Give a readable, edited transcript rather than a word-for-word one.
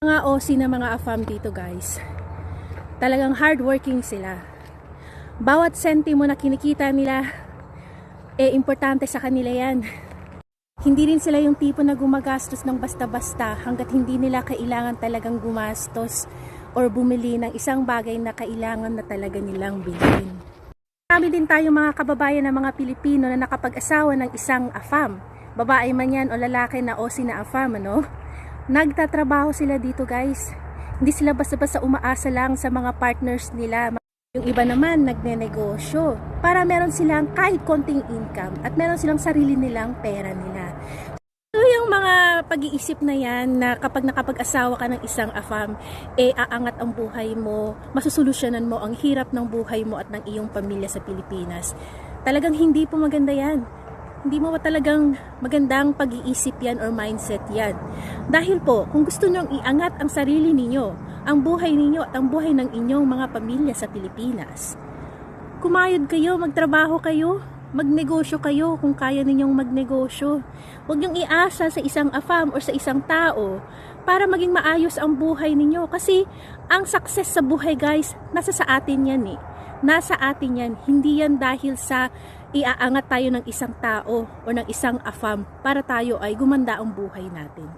Mga OC na mga AFAM dito guys, talagang hardworking sila. Bawat sentimo na kinikita nila, importante sa kanila yan. Hindi rin sila yung tipo na gumagastos ng basta-basta hanggat hindi nila kailangan talagang gumastos or bumili ng isang bagay na kailangan na talaga nilang bilhin. Marami din tayong mga kababayan na mga Pilipino na nakapag-asawa ng isang AFAM. Babae man yan o lalaki na OC na AFAM, ano? Nagtatrabaho sila dito guys. Hindi sila basta-basta umaasa lang sa mga partners nila. Yung iba naman nagnenegosyo para meron silang kahit konting income at meron silang sarili nilang pera nila. So yung mga pag-iisip na yan na kapag nakapag-asawa ka ng isang AFAM, aangat ang buhay mo, masusolusyonan mo ang hirap ng buhay mo at ng iyong pamilya sa Pilipinas. Talagang hindi po maganda yan. Hindi mo ba talagang magandang pag-iisip yan or mindset yan. Dahil po, kung gusto nyong iangat ang sarili ninyo, ang buhay ninyo at ang buhay ng inyong mga pamilya sa Pilipinas, kumayod kayo, magtrabaho kayo, magnegosyo kayo kung kaya ninyong magnegosyo. Huwag nyong iasa sa isang AFAM o sa isang tao para maging maayos ang buhay ninyo. Kasi ang success sa buhay guys, nasa sa atin yan eh. Nasa atin yan. Hindi yan dahil sa iaangat tayo ng isang tao o ng isang AFAM para tayo ay gumanda ang buhay natin.